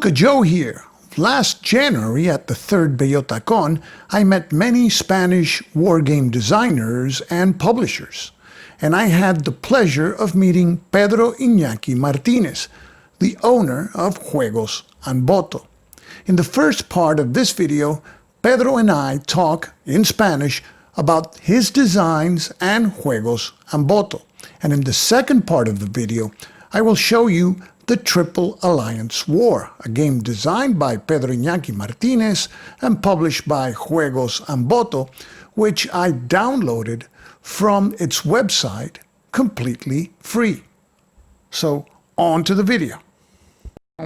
Stuka Joe here. Last January at the III Bellota Com, I met many Spanish wargame designers and publishers, and I had the pleasure of meeting Pedro Iñaki Martínez, the owner of Juegos Anboto. In the first part of this video, Pedro and I talk in Spanish about his designs and Juegos Anboto. And in the second part of the video, I will show you the Triple Alliance War, a game designed by Pedro Iñaki Martínez and published by Juegos Anboto, which I downloaded from its website completely free. So, on to the video.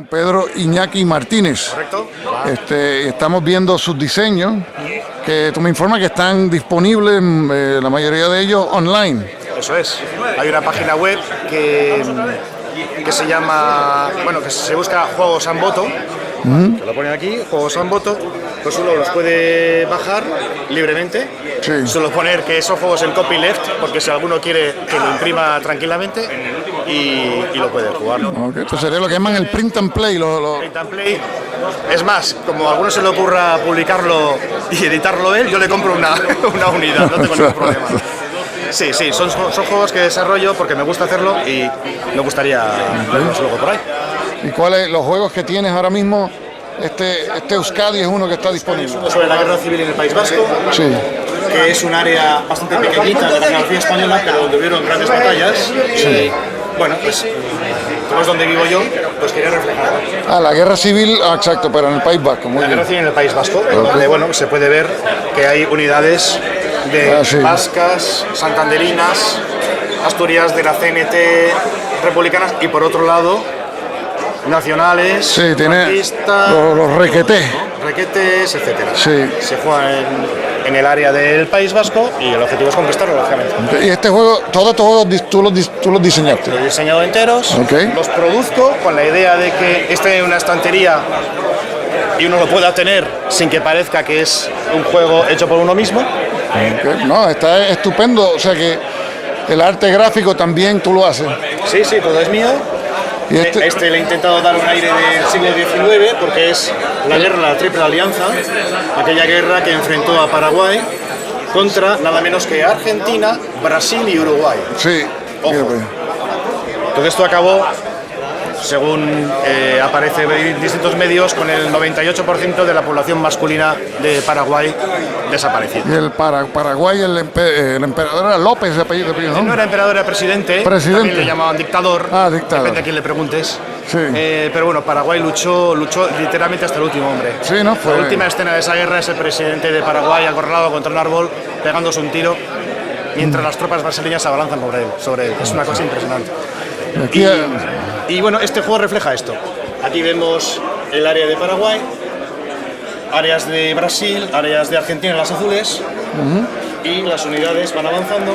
Pedro Iñaki Martínez. Correcto. Estamos viendo sus diseños, que tú me informas que están disponibles, la mayoría de ellos, online. Eso es. Hay una página web que se llama, bueno, que se busca Juegos Anboto, que lo ponen aquí, Juegos Anboto, pues uno los puede bajar libremente, Sí. solo poner que son juegos en copyleft, porque si alguno quiere que lo imprima tranquilamente y lo puede jugar. Okay. Esto sería lo que llaman el print and play. Print and play. Es más, como a alguno se le ocurra publicarlo y editarlo él, yo le compro una unidad, no tengo ningún problema. Sí, son juegos que desarrollo porque me gusta hacerlo y me gustaría verlos luego por ahí. ¿Y cuáles los juegos que tienes ahora mismo? Este Euskadi es uno que está disponible. Uno sobre la guerra civil en el País Vasco, Sí. que es un área bastante pequeñita de la geografía española, pero donde hubieron grandes batallas. Sí. Y, bueno, pues como es donde vivo yo, pues quería reflejarlo. Ah, la guerra civil, exacto, pero en el País Vasco. Muy La bien. guerra civil en el País Vasco, donde bueno, se puede ver que hay unidades de Sí. vascas, santanderinas, asturias de la CNT, republicanas y por otro lado nacionales, Sí, tiene franquistas, los requetés. requetes, etcétera. Sí. Se juega en el área del País Vasco y el objetivo es conquistarlo, lógicamente. Y este juego, todos estos juegos tú los diseñaste. Los he diseñado enteros, Ok. los produzco con la idea de que esté en una estantería y uno lo pueda tener sin que parezca que es un juego hecho por uno mismo. Ok. No, está estupendo. O sea que el arte gráfico también tú lo haces. Sí, todo es mío. Y este- Le he intentado dar un aire del siglo XIX porque es la guerra de la Triple Alianza, aquella guerra que enfrentó a Paraguay contra nada menos que Argentina, Brasil y Uruguay. Sí. Ojo. Todo esto acabó, según aparece en distintos medios, con el 98% de la población masculina de Paraguay desaparecida. Y el Paraguay, el emperador era López, de apellido, No ¿no? era emperador, era presidente. Presidente. También le llamaban dictador. Ah, dictador. Depende a quién le preguntes. Sí. Pero bueno, Paraguay luchó literalmente hasta el último hombre. Sí, ¿no? Fue- La última escena de esa guerra es el presidente de Paraguay acorralado contra un árbol, pegándose un tiro, mientras las tropas brasileñas se abalanzan sobre él. Es una cosa impresionante. Aquí, Y bueno, este juego refleja esto. Aquí vemos el área de Paraguay, áreas de Brasil, áreas de Argentina, las azules, y las unidades van avanzando,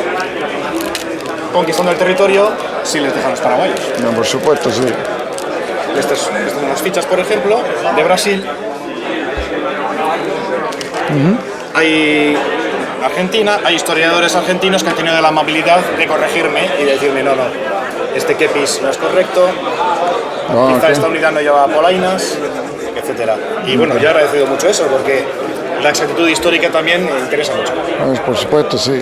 conquistando el territorio si les dejan los paraguayos. no, por supuesto, sí. Estas son unas fichas, por ejemplo, de Brasil. Hay Argentina, hay historiadores argentinos que han tenido la amabilidad de corregirme y de decirme no, este kepis no es correcto, No, quizá ok. esta unidad no lleva polainas, etcétera. Y bueno, yo he agradecido mucho eso porque la exactitud histórica también me interesa mucho. Pues, por supuesto, sí.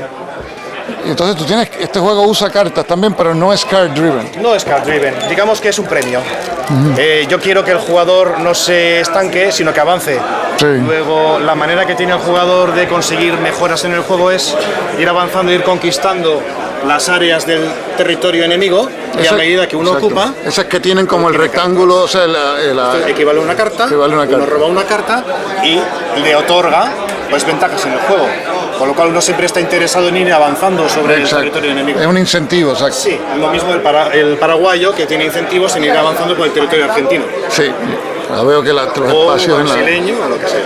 Y entonces tú tienes, este juego usa cartas también, pero no es card driven. No es card driven, digamos que es un premio. Yo quiero que el jugador no se estanque, sino que avance. Sí. Luego, la manera que tiene el jugador de conseguir mejoras en el juego es ir avanzando, ir conquistando las áreas del territorio enemigo y a medida que uno ocupa, esas que tienen como el rectángulo, o sea, equivale a una carta, Equivale a una uno carta. roba una carta y le otorga pues ventajas en el juego. Con lo cual uno siempre está interesado en ir avanzando sobre el territorio enemigo. Es un incentivo, exacto. Sí, lo mismo el paraguayo que tiene incentivos en ir avanzando por el territorio argentino. Sí. Ya veo que los O espacios en la... brasileño o lo que sea.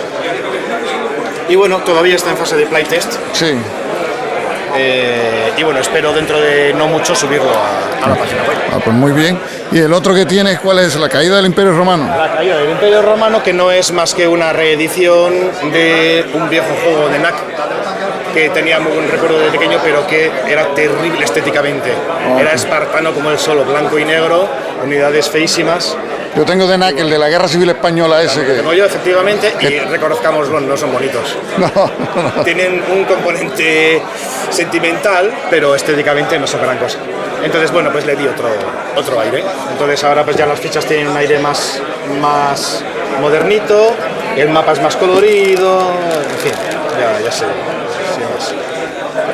Y bueno, todavía está en fase de playtest. Sí. Y bueno, espero dentro de no mucho subirlo a la página web. Ah, pues muy bien. ¿Y el otro que tienes cuál es? La caída del Imperio Romano. La caída del Imperio Romano, que no es más que una reedición de un viejo juego de NAC que tenía muy buen recuerdo de pequeño, pero que era terrible estéticamente. Era espartano como el solo, blanco y negro, unidades feísimas. Yo tengo de NAC, el de la Guerra Civil Española ese que... Tengo yo, efectivamente, y reconozcamos, bueno, no son bonitos. No. Tienen un componente sentimental, pero estéticamente no son gran cosa. Entonces, bueno, pues le di otro aire. Entonces ahora pues ya las fichas tienen un aire más modernito, el mapa es más colorido, en fin, ya sé.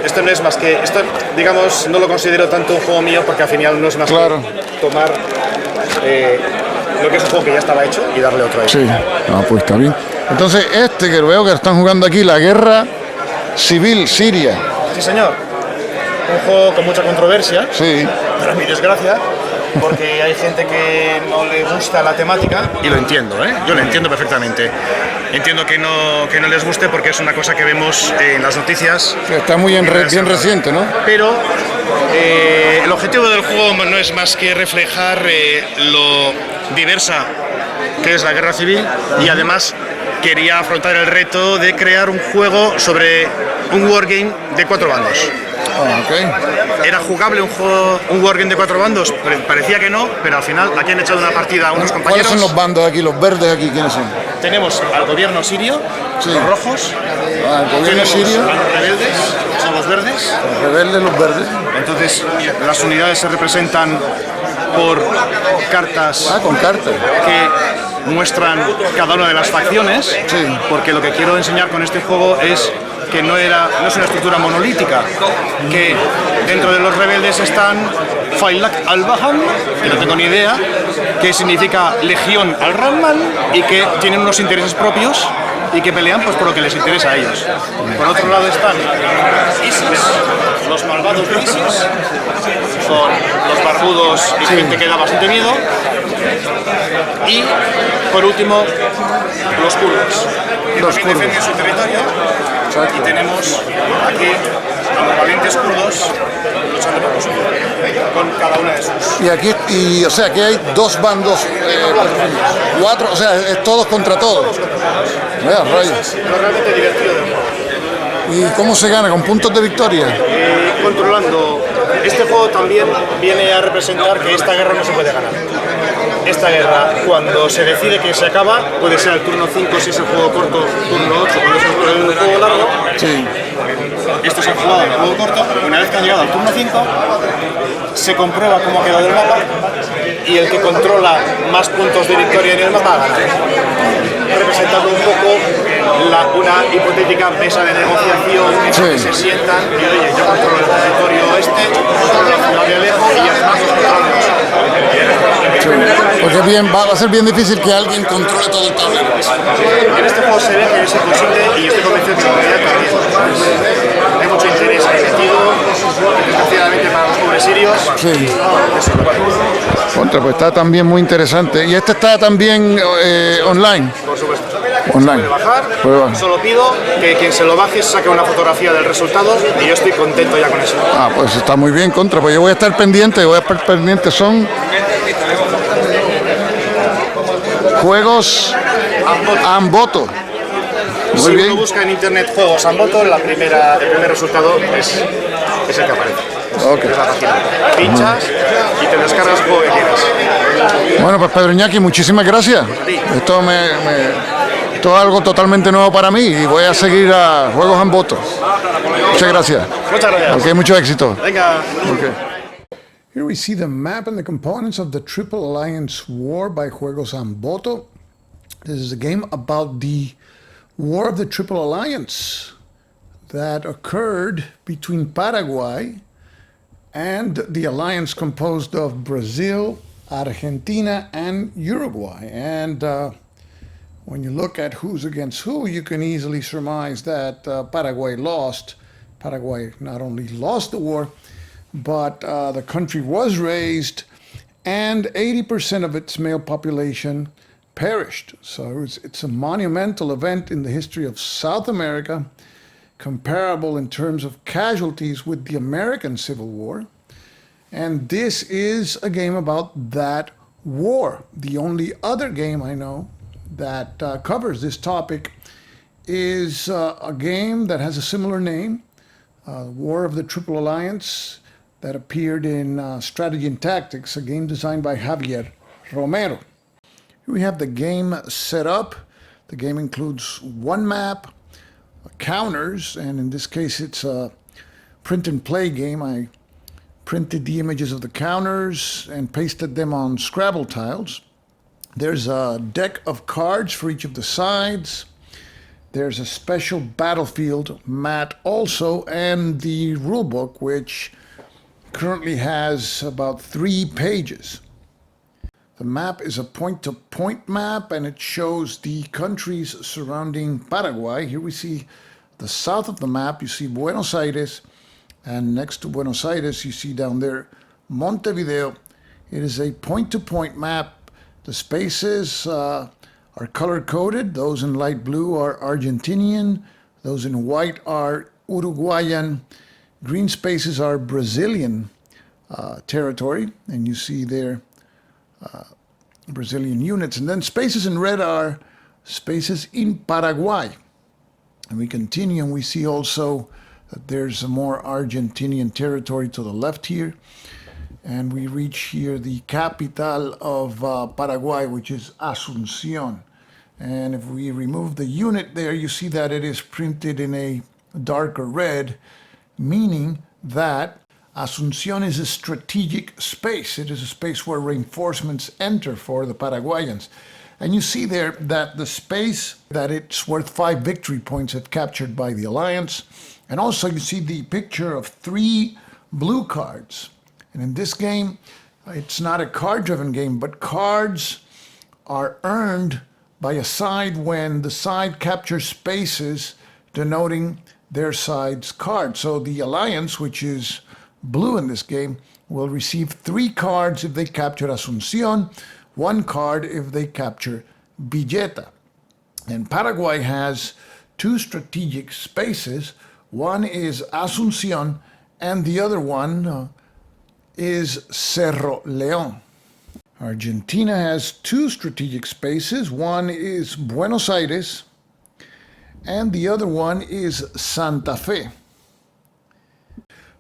Esto no es más que, esto digamos, no lo considero tanto un juego mío porque al final no es más Claro. que tomar lo que es un juego que ya estaba hecho y darle otro aire. Sí, pues está bien. Entonces este que veo que están jugando aquí, la Guerra Civil Siria. Sí, señor. Un juego con mucha controversia, Sí. para mi desgracia, porque hay gente que no le gusta la temática, y lo entiendo, ¿eh? Yo lo entiendo perfectamente. Entiendo que no les guste porque es una cosa que vemos en las noticias. Está muy bien reciente, ¿no? Pero el objetivo del juego no es más que reflejar lo diversa que es la guerra civil, y además quería afrontar el reto de crear un juego sobre un wargame de 4 bandos. ¿Era jugable un wargame de 4 bandos? Parecía que no, pero al final aquí han echado una partida a unos compañeros. ¿Cuáles son los bandos aquí, los verdes aquí? ¿Quiénes son? Tenemos al gobierno sirio, Sí. los rojos. El gobierno Tenemos sirio, a los rebeldes, son los verdes. los rebeldes, los verdes. Entonces las unidades se representan por cartas Con cartas. que muestran cada una de las facciones, Sí. porque lo que quiero enseñar con este juego es que no es una estructura monolítica, que dentro de los rebeldes están Failak al-Baham, que no tengo ni idea, que significa Legión al-Rahman, y que tienen unos intereses propios y que pelean pues por lo que les interesa a ellos. Por otro lado están ISIS, los malvados de ISIS, son los barbudos y gente que da bastante miedo. Y por último, los kurdos, que también defienden su territorio. Y tenemos aquí a los valientes kurdos luchando por su vida, con cada una de sus. O sea, aquí hay 2 bandos, 4, o sea, es todos contra todos. Vea, rayos. Es lo realmente divertido del juego. ¿Y cómo se gana? ¿Con puntos de victoria? Controlando. Este juego también viene a representar que esta guerra no se puede ganar. Esta guerra, cuando se decide que se acaba, puede ser al turno 5 si es el juego corto, turno 8 cuando es el juego largo. Sí. Esto se ha jugado en el juego corto. Una vez que han llegado al turno 5, se comprueba cómo ha quedado el mapa, y el que controla más puntos de victoria en el mapa gana. Representando un poco una hipotética mesa de negociación en la que se sientan y, oye, yo controlo el territorio controlo la ciudad de Alejo y además los controlo. Porque va a ser bien difícil que alguien controle todo el tablero. En este juego se ve que es imposible, y yo estoy convencido que en realidad también. Hay mucho interés metido, desgraciadamente para los pobres sirios. Sí. Contra, pues está también muy interesante. Y este está también online. Por supuesto. Online. Puede bajar. Solo pido que quien se lo baje saque una fotografía del resultado, y yo estoy contento ya con eso. Pues está muy bien, Contra. Pues yo voy a estar pendiente, Son Juegos Anboto. Si uno busca en internet Juegos Anboto, el primer resultado es el que aparece. Okay. Es la página. Pinchas y te descargas el juego que quieras. Bueno, pues Pedro Iñaki, muchísimas gracias. Esto esto es algo totalmente nuevo para mí, y voy a seguir a Juegos Anboto. Muchas gracias. Muchas gracias. Mucho éxito. Venga. Here we see the map and the components of the Triple Alliance War by Juegos Anboto. This is a game about the War of the Triple Alliance that occurred between Paraguay and the alliance composed of Brazil, Argentina, and Uruguay. And when you look at who's against who, you can easily surmise that Paraguay lost. Paraguay not only lost the war, but the country was razed, and 80% of its male population perished. So it's a monumental event in the history of South America, comparable in terms of casualties with the American Civil War. And this is a game about that war. The only other game I know that covers this topic is a game that has a similar name, War of the Triple Alliance, that appeared in Strategy and Tactics, a game designed by Javier Romero. Here we have the game set up. The game includes one map, counters, and in this case it's a print and play game. I printed the images of the counters and pasted them on Scrabble tiles. There's a deck of cards for each of the sides. There's a special battlefield mat also, and the rulebook, which currently has about 3 pages. The map is a point-to-point map, and it shows the countries surrounding Paraguay. Here we see the south of the map. You see Buenos Aires, and next to Buenos Aires, you see down there Montevideo. It is a point-to-point map. The spaces are color-coded. Those in light blue are Argentinian. Those in white are Uruguayan. Green spaces are Brazilian territory, and you see there Brazilian units. And then spaces in red are spaces in Paraguay. And we continue, and we see also that there's a more Argentinian territory to the left here. And we reach here the capital of Paraguay, which is Asunción. And if we remove the unit there, you see that it is printed in a darker red, meaning that Asunción is a strategic space. It is a space where reinforcements enter for the Paraguayans. And you see there that the space that it's worth 5 victory points if captured by the Alliance. And also you see the picture of 3 blue cards. And in this game, it's not a card-driven game, but cards are earned by a side when the side captures spaces denoting their side's card. So the Alliance, which is blue in this game, will receive 3 cards if they capture Asunción, 1 card if they capture Villeta. And Paraguay has 2 strategic spaces. One is Asunción, and the other one is Cerro León. Argentina has 2 strategic spaces. One is Buenos Aires, and the other one is Santa Fe.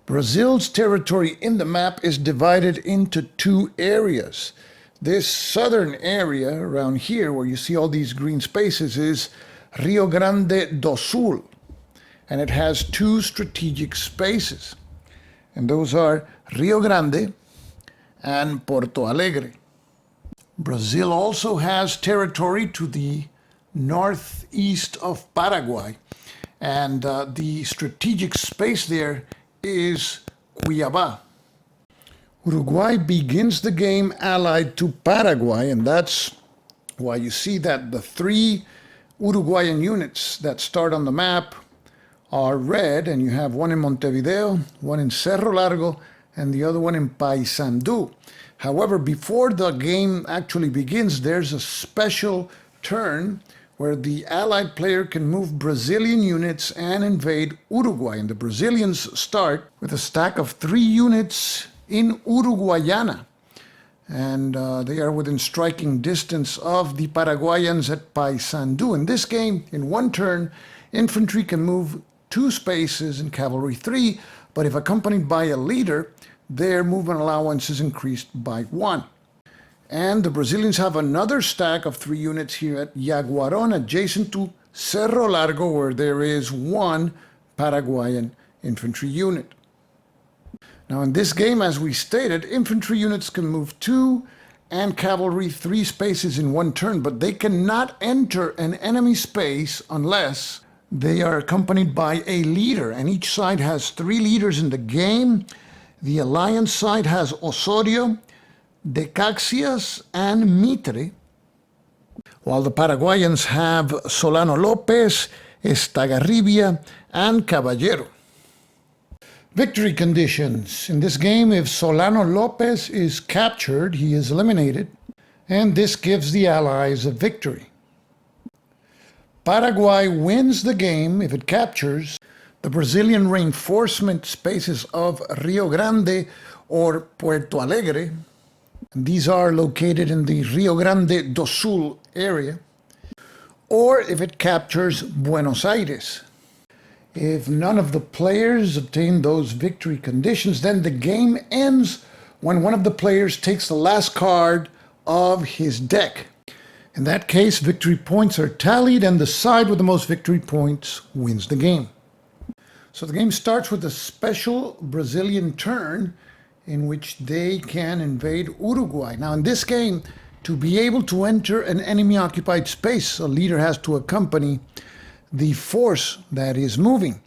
Brazil's territory in the map is divided into 2 areas. This southern area around here, where you see all these green spaces, is Rio Grande do Sul, and it has 2 strategic spaces. And those are Rio Grande and Porto Alegre. Brazil also has territory to the northeast of Paraguay, and the strategic space there is Cuiabá. Uruguay begins the game allied to Paraguay, and that's why you see that the 3 Uruguayan units that start on the map are red, and you have one in Montevideo, one in Cerro Largo, and the other one in Paysandú. However, before the game actually begins, there's a special turn where the allied player can move Brazilian units and invade Uruguay. And the Brazilians start with a stack of 3 units in Uruguayana. And they are within striking distance of the Paraguayans at Paysandú. In this game, in one turn, infantry can move 2 spaces and cavalry 3, but if accompanied by a leader, their movement allowance is increased by 1. And the Brazilians have another stack of 3 units here at Yaguarón, adjacent to Cerro Largo, where there is 1 Paraguayan infantry unit. Now in this game, as we stated, infantry units can move 2 and cavalry 3 spaces in one turn, but they cannot enter an enemy space unless they are accompanied by a leader, and each side has 3 leaders in the game. The Alliance side has Osorio, Decaxias, and Mitre, while the Paraguayans have Solano López, Estagarribia, and Caballero. Victory conditions. In this game, if Solano López is captured, he is eliminated, and this gives the Allies a victory. Paraguay wins the game if it captures the Brazilian reinforcement spaces of Rio Grande or Puerto Alegre. These are located in the Rio Grande do Sul area, or if it captures Buenos Aires. If none of the players obtain those victory conditions, then the game ends when one of the players takes the last card of his deck. In that case, victory points are tallied and the side with the most victory points wins the game. So the game starts with a special Brazilian turn in which they can invade Uruguay. Now in this game, to be able to enter an enemy-occupied space, a leader has to accompany the force that is moving.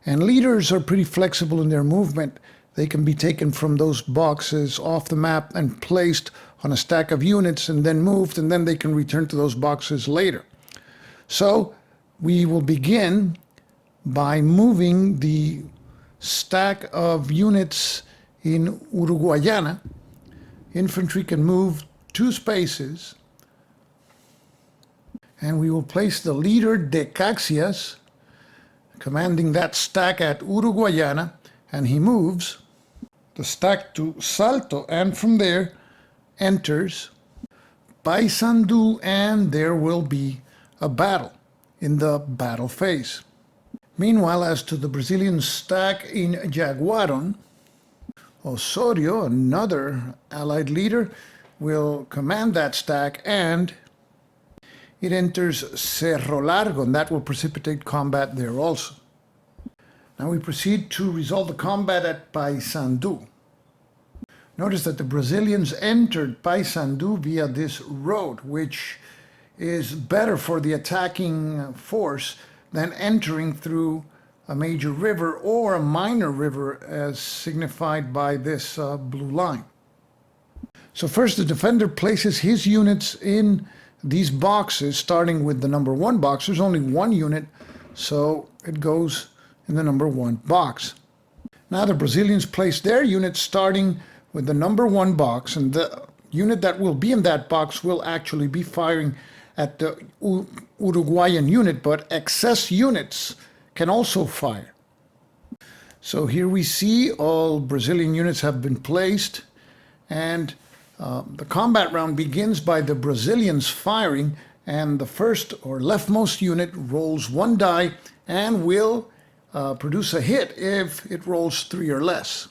And leaders are pretty flexible in their movement. They can be taken from those boxes off the map and placed on a stack of units and then moved, and then they can return to those boxes later. So we will begin by moving the stack of units in Uruguayana. Infantry can move 2 spaces, and we will place the leader de Caxias commanding that stack at Uruguayana, and he moves the stack to Salto, and from there enters Paysandú, and there will be a battle in the battle phase. Meanwhile, as to the Brazilian stack in Jaguaron, Osorio, another allied leader, will command that stack, and it enters Cerro Largo, and that will precipitate combat there also. Now we proceed to resolve the combat at Paysandú. Notice that the Brazilians entered Paysandú via this road, which is better for the attacking force than entering through a major river or a minor river as signified by this blue line. So first the defender places his units in these boxes, starting with the number 1 box. There's only 1 unit, so it goes in the number 1 box. Now the Brazilians place their units starting with the number 1 box, and the unit that will be in that box will actually be firing at the Uruguayan unit, but excess units can also fire. So here we see all Brazilian units have been placed, and the combat round begins by the Brazilians firing, and the first or leftmost unit rolls 1 die and will produce a hit if it rolls 3 or less.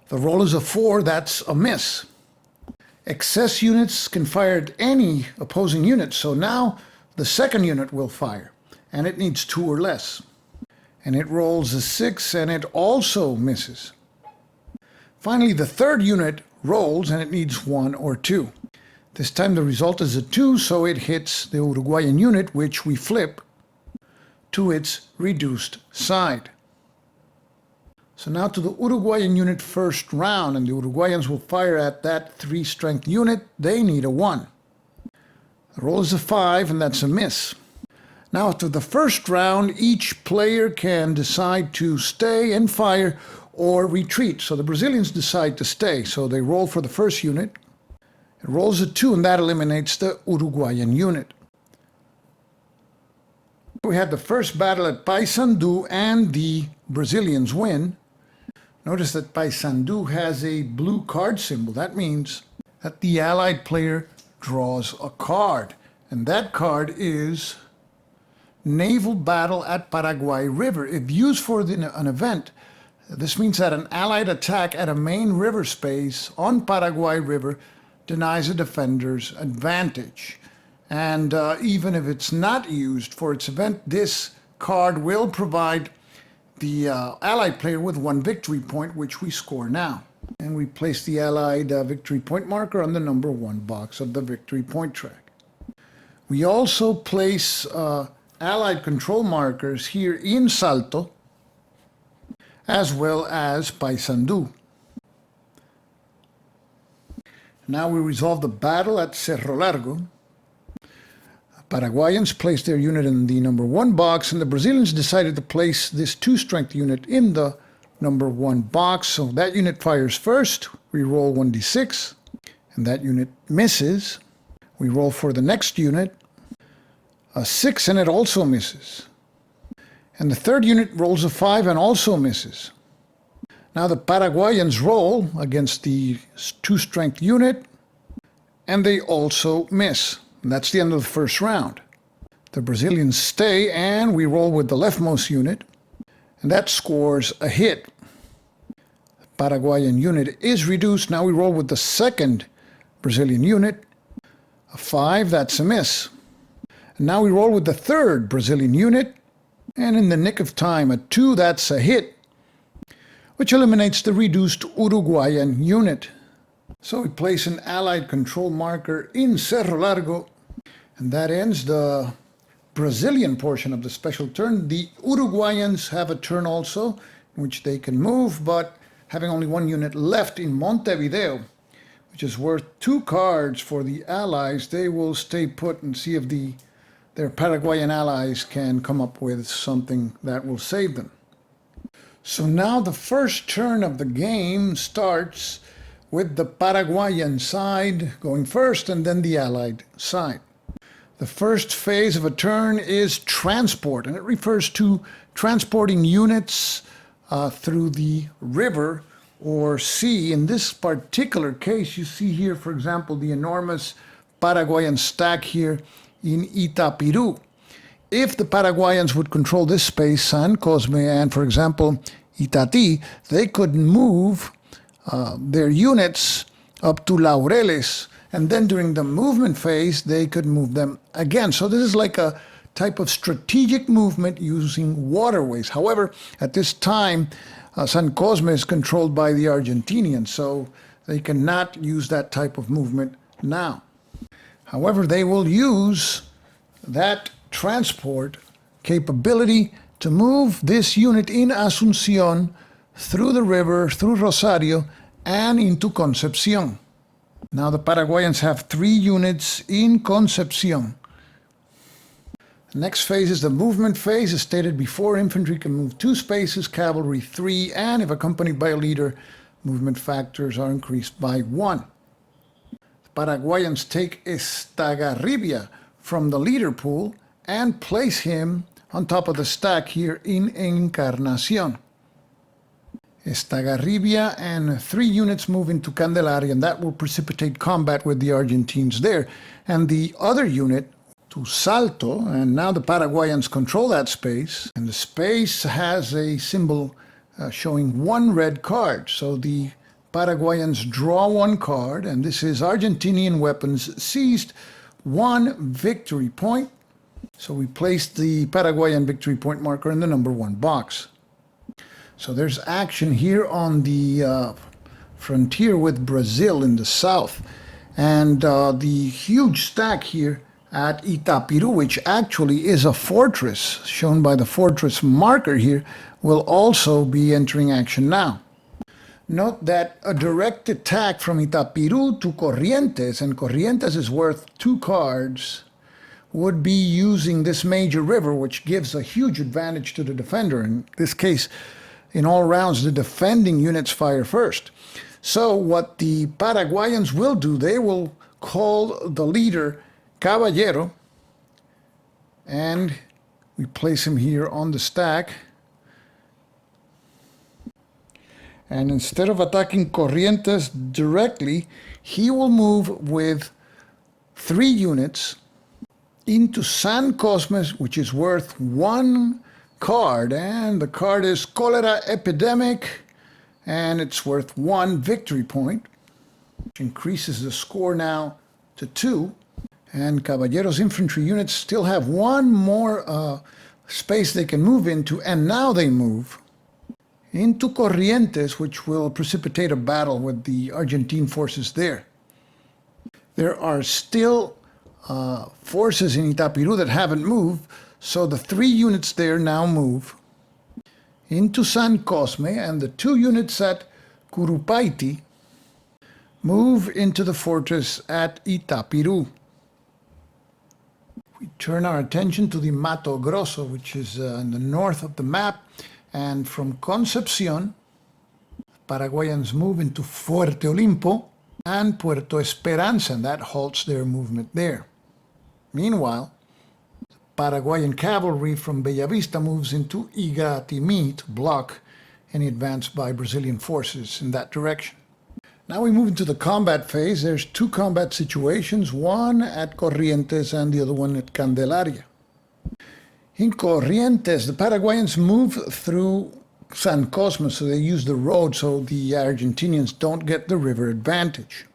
The roll is a 4, that's a miss. Excess units can fire at any opposing unit, so now the second unit will fire, and it needs 2 or less. And it rolls a 6, and it also misses. Finally, the third unit rolls, and it needs 1 or 2. This time the result is a 2, so it hits the Uruguayan unit, which we flip to its reduced side. So now to the Uruguayan unit first round, and the Uruguayans will fire at that 3 strength unit. They need a 1. The roll is a 5, and that's a miss. Now after the first round, each player can decide to stay and fire or retreat. So the Brazilians decide to stay, so they roll for the first unit. It rolls a 2, and that eliminates the Uruguayan unit. We had the first battle at Paysandú, and the Brazilians win. Notice that Paysandú has a blue card symbol. That means that the allied player draws a card, and that card is Naval Battle at Paraguay River. If used for an event, this means that an allied attack at a main river space on Paraguay River denies a defender's advantage. And even if it's not used for its event, this card will provide the allied player with 1 victory point, which we score now. And we place the allied victory point marker on the number 1 box of the victory point track. We also place allied control markers here in Salto, as well as Paysandú. Now we resolve the battle at Cerro Largo. Paraguayans placed their unit in the number 1 box, and the Brazilians decided to place this 2 strength unit in the number 1 box. So that unit fires first. We roll 1d6, and that unit misses. We roll for the next unit, a 6, and it also misses. And the third unit rolls a 5 and also misses. Now the Paraguayans roll against the 2 strength unit, and they also miss. And that's the end of the first round. The Brazilians stay, and we roll with the leftmost unit, and that scores a hit. The Paraguayan unit is reduced. Now we roll with the second Brazilian unit. A 5, that's a miss. And now we roll with the third Brazilian unit, and in the nick of time, a 2, that's a hit, which eliminates the reduced Uruguayan unit. So we place an allied control marker in Cerro Largo, and that ends the Brazilian portion of the special turn. The Uruguayans have a turn also, in which they can move, but having only one unit left in Montevideo, which is worth 2 cards for the allies, they will stay put and see if their Paraguayan allies can come up with something that will save them. So now the first turn of the game starts with the Paraguayan side going first and then the allied side. The first phase of a turn is transport, and it refers to transporting units through the river or sea. In this particular case, you see here, for example, the enormous Paraguayan stack here in Itapiru. If the Paraguayans would control this space, San Cosme and, for example, Itatí, they could move their units up to Laureles, and then during the movement phase, they could move them again. So this is like a type of strategic movement using waterways. However, at this time, San Cosme is controlled by the Argentinians, so they cannot use that type of movement now. However, they will use that transport capability to move this unit in Asunción through the river, through Rosario, and into Concepción. Now the Paraguayans have 3 units in Concepción. The next phase is the movement phase. As stated before, infantry can move 2 spaces, cavalry 3, and if accompanied by a leader, movement factors are increased by 1. The Paraguayans take Estagarribia from the leader pool and place him on top of the stack here in Encarnación. Estagarribia and 3 units move into Candelaria, and that will precipitate combat with the Argentines there. And the other unit to Salto, and now the Paraguayans control that space, and the space has a symbol showing 1 red card. So the Paraguayans draw 1 card, and this is Argentinian weapons seized, 1 victory point. So we place the Paraguayan victory point marker in the number 1 box. So there's action here on the frontier with Brazil in the south. And the huge stack here at Itapiru, which actually is a fortress, shown by the fortress marker here, will also be entering action now. Note that a direct attack from Itapiru to Corrientes, and Corrientes is worth 2 cards, would be using this major river, which gives a huge advantage to the defender. In this case, in all rounds, the defending units fire first. So what the Paraguayans will do, they will call the leader Caballero, and we place him here on the stack. And instead of attacking Corrientes directly, he will move with 3 units into San Cosme, which is worth 1 card, and the card is Cholera Epidemic, and it's worth 1 victory point, which increases the score now to 2. And Caballero's infantry units still have 1 more space they can move into, and now they move into Corrientes, which will precipitate a battle with the Argentine forces there. There are still forces in Itapiru that haven't moved, so the 3 units there now move into San Cosme, and the 2 units at Curupaiti move into the fortress at Itapiru. We turn our attention to the Mato Grosso, which is in the north of the map, and from Concepción, Paraguayans move into Fuerte Olimpo and Puerto Esperanza, and that halts their movement there. Meanwhile, Paraguayan cavalry from Bellavista moves into Igatimi to block any advance by Brazilian forces in that direction. Now we move into the combat phase. There's 2 combat situations, one at Corrientes and the other one at Candelaria. In Corrientes, the Paraguayans move through San Cosme, so they use the road so the Argentinians don't get the river advantage.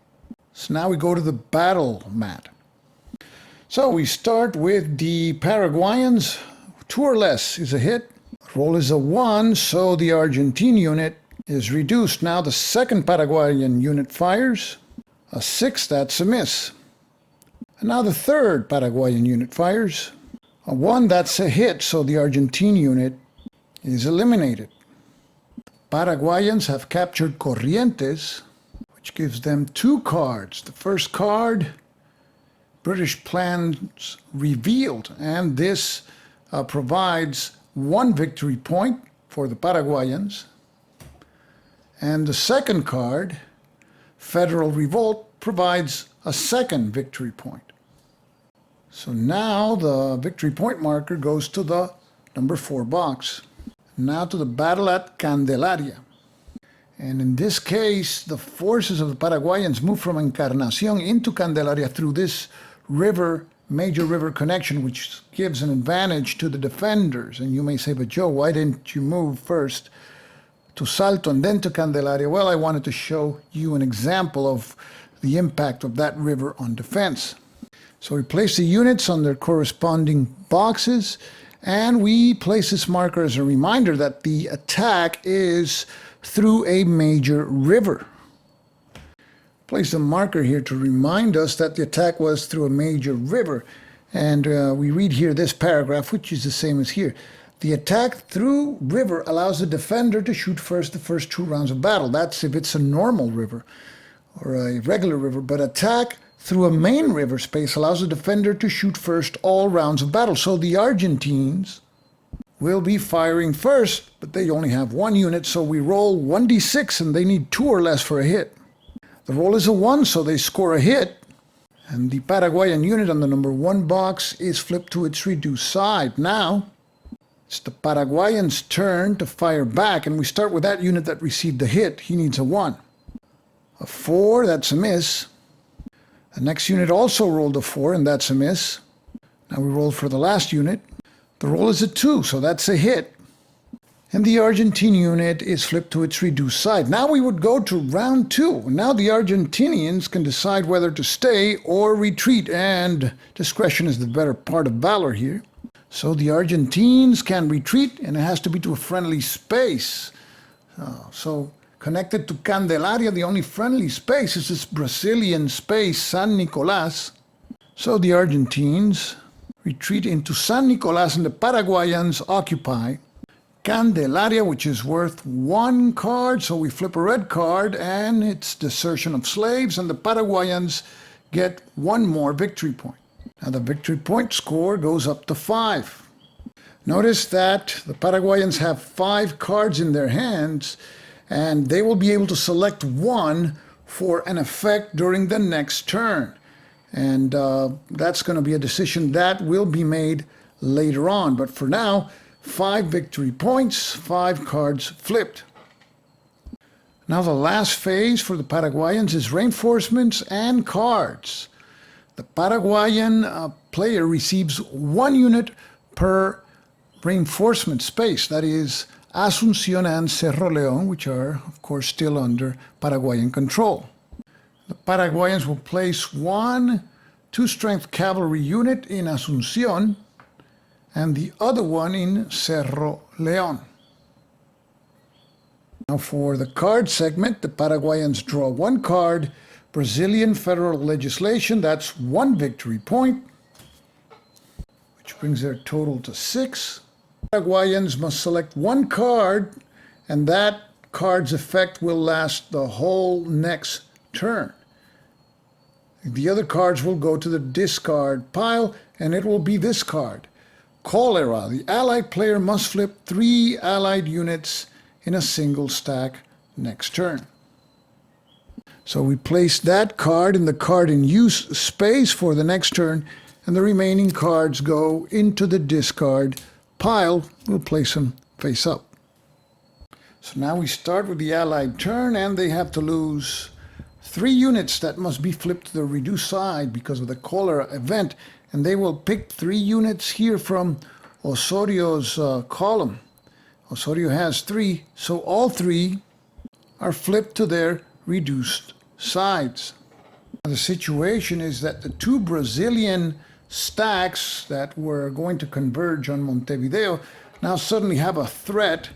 So now we go to the battle mat. So we start with the Paraguayans. 2 or less is a hit. Roll is a 1, so the Argentine unit is reduced. Now the second Paraguayan unit fires. A 6, that's a miss. And now the third Paraguayan unit fires. A 1, that's a hit, so the Argentine unit is eliminated. Paraguayans have captured Corrientes, which gives them 2 cards. The first card, British plans revealed, and this provides 1 victory point for the Paraguayans. And the second card, Federal Revolt, provides a second victory point. So now the victory point marker goes to the number 4 box. Now to the battle at Candelaria. And in this case, the forces of the Paraguayans move from Encarnacion into Candelaria through this river, major river connection, which gives an advantage to the defenders. And you may say, but Joe, why didn't you move first to Salto and then to Candelaria? Well, I wanted to show you an example of the impact of that river on defense. So we place the units on their corresponding boxes, and we place this marker as a reminder that the attack is through a major river. Place a marker here to remind us that the attack was through a major river. And we read here this paragraph, which is the same as here. The attack through river allows the defender to shoot first the first 2 rounds of battle. That's if it's a normal river or a regular river. But attack through a main river space allows the defender to shoot first all rounds of battle. So the Argentines will be firing first, but they only have 1 unit, so we roll 1d6 and they need 2 or less for a hit. The roll is a 1, so they score a hit, and the Paraguayan unit on the number 1 box is flipped to its reduced side. Now, it's the Paraguayan's turn to fire back, and we start with that unit that received the hit. He needs a 1. A 4, that's a miss. The next unit also rolled a 4, and that's a miss. Now we roll for the last unit. The roll is a 2, so that's a hit. And the Argentine unit is flipped to its reduced side. Now we would go to round 2. Now the Argentinians can decide whether to stay or retreat, and discretion is the better part of valor here. So the Argentines can retreat, and it has to be to a friendly space. So connected to Candelaria, the only friendly space is this Brazilian space, San Nicolas. So the Argentines retreat into San Nicolas, and the Paraguayans occupy Candelaria, which is worth 1 card. So we flip a red card, and it's desertion of slaves, and the Paraguayans get 1 more victory point. Now the victory point score goes up to 5. Notice that the Paraguayans have 5 cards in their hands, and they will be able to select 1 for an effect during the next turn. And that's going to be a decision that will be made later on. But for now, 5 victory points, 5 cards flipped. Now the last phase for the Paraguayans is reinforcements and cards. The Paraguayan player receives 1 unit per reinforcement space. That is Asunción and Cerro León, which are, of course, still under Paraguayan control. The Paraguayans will place 1 2-strength cavalry unit in Asunción and the other one in Cerro León. Now for the card segment, the Paraguayans draw 1 card, Brazilian federal legislation, that's 1 victory point, which brings their total to 6. Paraguayans must select 1 card, and that card's effect will last the whole next turn. The other cards will go to the discard pile, and it will be this card. Cholera. The allied player must flip 3 allied units in a single stack next turn. So we place that card in the card in use space for the next turn, and the remaining cards go into the discard pile. We'll place them face up. So now we start with the allied turn, and they have to lose 3 units that must be flipped to the reduced side because of the cholera event, and they will pick 3 units here from Osorio's column. Osorio has 3, so all 3 are flipped to their reduced sides. The situation is that the 2 Brazilian stacks that were going to converge on Montevideo now suddenly have a threat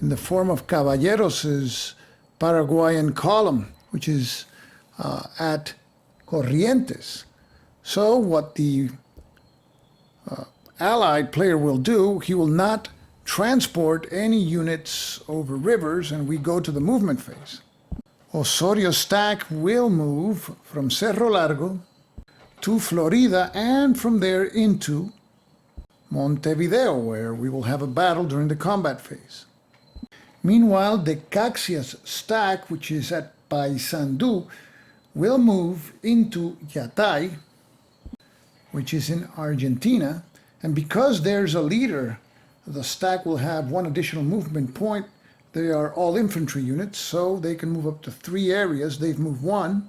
in the form of Caballeros' Paraguayan column, which is at Corrientes. So what the allied player will do, he will not transport any units over rivers, and we go to the movement phase. Osorio's stack will move from Cerro Largo to Florida and from there into Montevideo, where we will have a battle during the combat phase. Meanwhile, Decaxia's stack, which is at Paysandú, will move into Yatay, which is in Argentina, and because there's a leader, the stack will have one additional movement point. They are all infantry units, so they can move up to 3 areas. They've moved 1.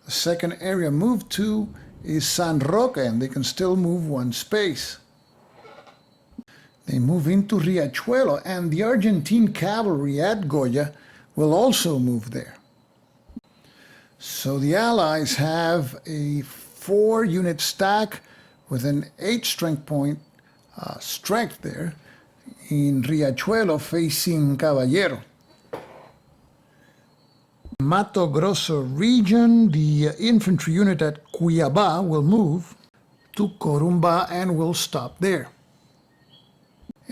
The second area moved to is San Roque, and they can still move 1 space. They move into Riachuelo, and the Argentine cavalry at Goya will also move there. So the Allies have a 4-unit stack with an 8 strength point strength there in Riachuelo facing Caballero. Mato Grosso region, the infantry unit at Cuiabá will move to Corumba and will stop there.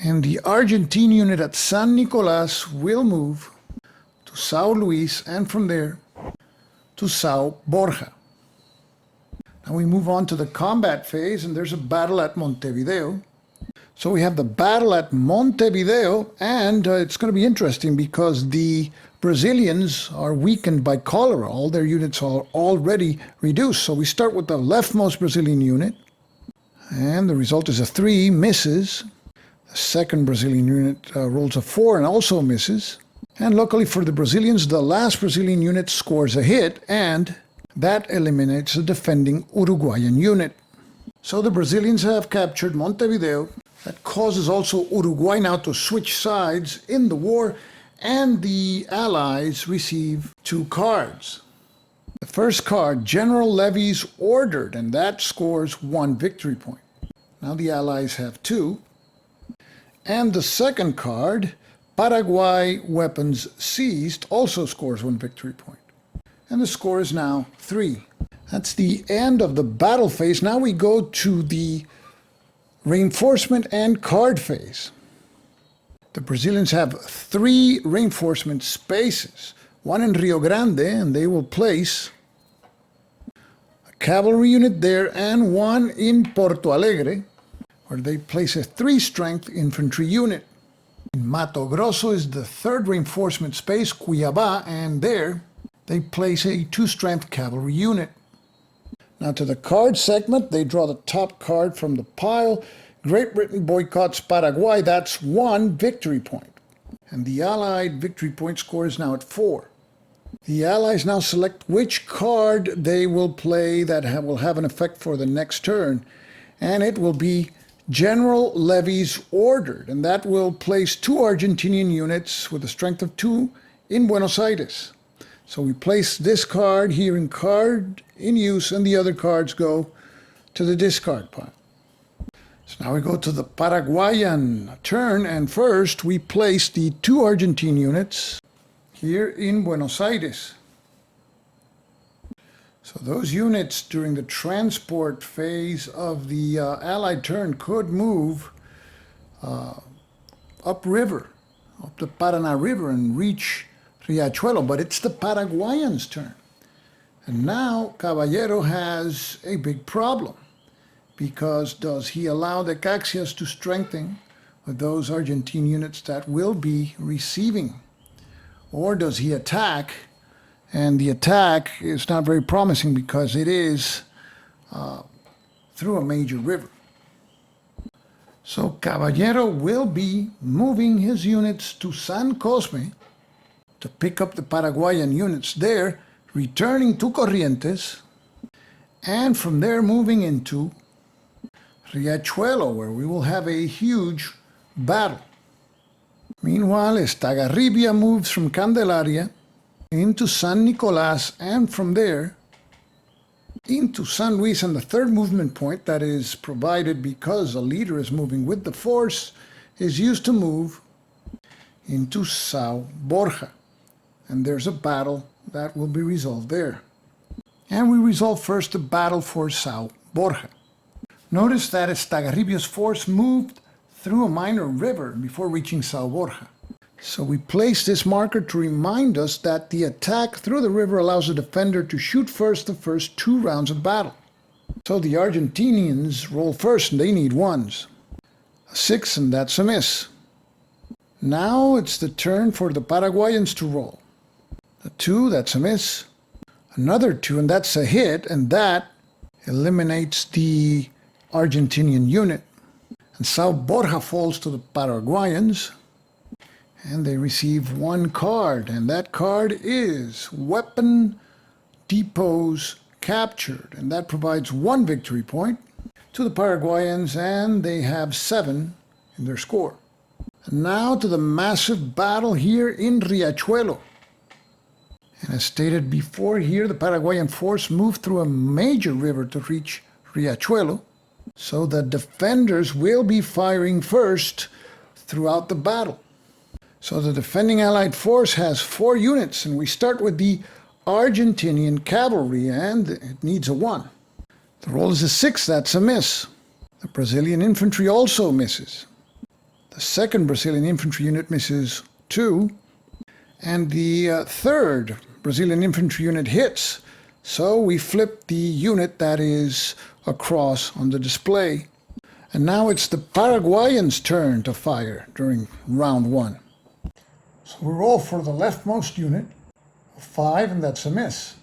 And the Argentine unit at San Nicolás will move to São Luís and from there to São Borja. Now we move on to the combat phase, and there's a battle at Montevideo. So we have the battle at Montevideo, and it's going to be interesting because the Brazilians are weakened by cholera. All their units are already reduced. So we start with the leftmost Brazilian unit, and the result is a 3, misses. The second Brazilian unit rolls a 4 and also misses. And luckily for the Brazilians, the last Brazilian unit scores a hit, and that eliminates the defending Uruguayan unit. So the Brazilians have captured Montevideo. That causes also Uruguay now to switch sides in the war, and the Allies receive 2 cards. The first card, General Levy's Ordered, and that scores 1 victory point. Now the Allies have 2. And the second card, Paraguay Weapons Seized, also scores 1 victory point. And the score is now 3. That's the end of the battle phase. Now we go to the reinforcement and card phase. The Brazilians have 3 reinforcement spaces, 1 in Rio Grande, and they will place a cavalry unit there, and 1 in Porto Alegre, where they place a 3-strength infantry unit. In Mato Grosso is the 3rd reinforcement space, Cuiabá, and there they place a 2-strength cavalry unit. Now to the card segment, they draw the top card from the pile. Great Britain boycotts Paraguay, that's 1 victory point. And the Allied victory point score is now at 4. The Allies now select which card they will play that will have an effect for the next turn. And it will be General Levy's Ordered, and that will place 2 Argentinian units with a strength of 2 in Buenos Aires. So we place this card here in card in use, and the other cards go to the discard pile. So now we go to the Paraguayan turn, and first we place the 2 Argentine units here in Buenos Aires. So those units during the transport phase of the Allied turn could move upriver, up the Paraná River, and reach Riachuelo, but it's the Paraguayans' turn. And now Caballero has a big problem, because does he allow the Caxias to strengthen with those Argentine units that will be receiving? Or does he attack? And the attack is not very promising because it is through a major river. So Caballero will be moving his units to San Cosme to pick up the Paraguayan units there, returning to Corrientes, and from there moving into Riachuelo, where we will have a huge battle. Meanwhile, Estagarribia moves from Candelaria into San Nicolás, and from there into San Luis, and the third movement point that is provided because a leader is moving with the force is used to move into São Borja. And there's a battle that will be resolved there. And we resolve first the battle for São Borja. Notice that Estagarribio's force moved through a minor river before reaching São Borja. So we place this marker to remind us that the attack through the river allows the defender to shoot first the first 2 rounds of battle. So the Argentinians roll first and they need 1s. A 6 and that's a miss. Now it's the turn for the Paraguayans to roll. A 2, that's a miss. Another 2 and that's a hit, and that eliminates the Argentinian unit. And São Borja falls to the Paraguayans. And they receive 1 card, and that card is Weapon Depots Captured. And that provides 1 victory point to the Paraguayans, and they have 7 in their score. And now to the massive battle here in Riachuelo. And as stated before here, the Paraguayan force moved through a major river to reach Riachuelo. So the defenders will be firing first throughout the battle. So the defending Allied force has 4 units, and we start with the Argentinian cavalry, and it needs a 1. The roll is a 6, that's a miss. The Brazilian infantry also misses. The second Brazilian infantry unit misses 2, and the third Brazilian infantry unit hits. So we flip the unit that is across on the display. And now it's the Paraguayans' turn to fire during round 1. So we roll for the leftmost unit, a 5, and that's a miss.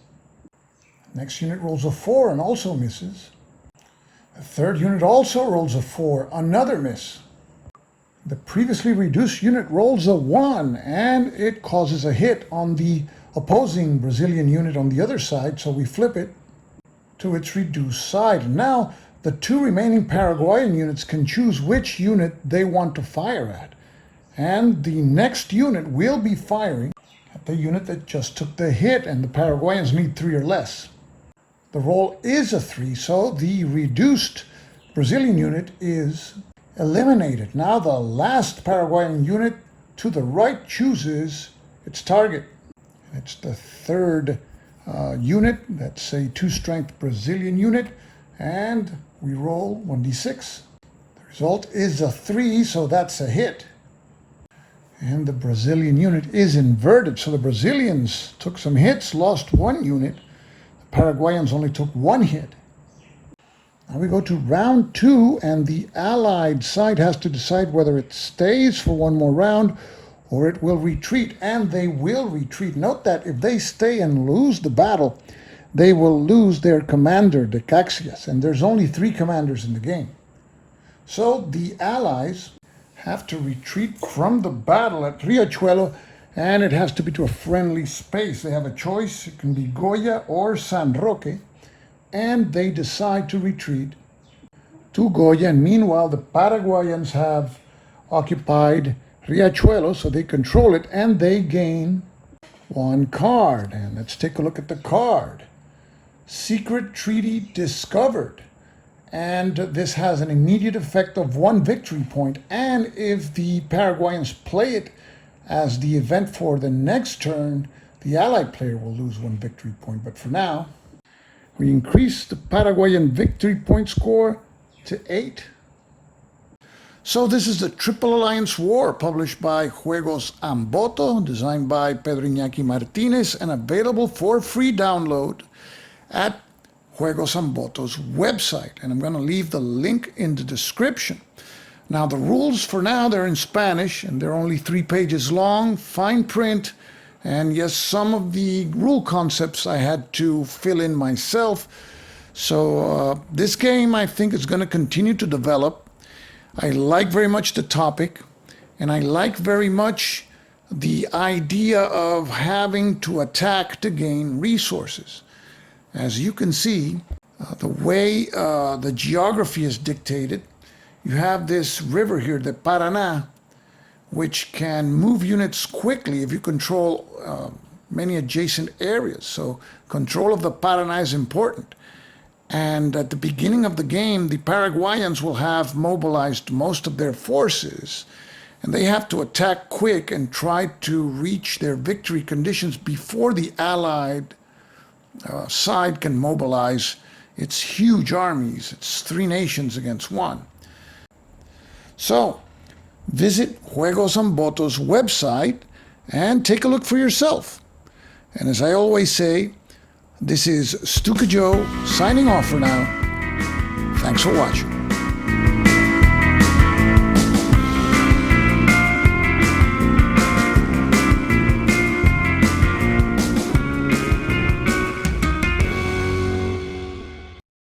The next unit rolls a 4 and also misses. The third unit also rolls a 4, another miss. The previously reduced unit rolls a 1, and it causes a hit on the opposing Brazilian unit on the other side, so we flip it to its reduced side. Now the 2 remaining Paraguayan units can choose which unit they want to fire at. And the next unit will be firing at the unit that just took the hit, and the Paraguayans need 3 or less. The roll is a 3, so the reduced Brazilian unit is eliminated. Now the last Paraguayan unit to the right chooses its target. It's the third unit, that's a 2-strength Brazilian unit, and we roll 1d6. The result is a 3, so that's a hit. And the Brazilian unit is inverted, so the Brazilians took some hits, lost 1 unit. The Paraguayans only took 1 hit. Now we go to round 2, and the Allied side has to decide whether it stays for 1 more round or it will retreat, and they will retreat. Note that if they stay and lose the battle, they will lose their commander, the Caxias, and there's only 3 commanders in the game. So the Allies have to retreat from the battle at Riachuelo, and it has to be to a friendly space. They have a choice. It can be Goya or San Roque, and they decide to retreat to Goya. And meanwhile, the Paraguayans have occupied Riachuelo, so they control it, and they gain 1 card. And let's take a look at the card. Secret Treaty Discovered. And this has an immediate effect of 1 victory point. And if the Paraguayans play it as the event for the next turn, the Allied player will lose 1 victory point. But for now, we increase the Paraguayan victory point score to 8. So this is the Triple Alliance War, published by Juegos Anboto, designed by Pedro Iñaki Martínez, and available for free download at Juegos Anboto's website. And I'm going to leave the link in the description. Now the rules for now, they're in Spanish, and they're only 3 pages long, fine print, and yes, some of the rule concepts I had to fill in myself. So this game, I think, is going to continue to develop. I like very much the topic, and I like very much the idea of having to attack to gain resources. As you can see, the way the geography is dictated, you have this river here, the Paraná, which can move units quickly if you control many adjacent areas. So control of the Paraná is important. And at the beginning of the game, the Paraguayans will have mobilized most of their forces, and they have to attack quick and try to reach their victory conditions before the Allied side can mobilize its huge armies. It's 3 nations against 1. So, visit Juegos Anboto's website and take a look for yourself. And as I always say, this is Stuka Joe signing off for now. Thanks for watching.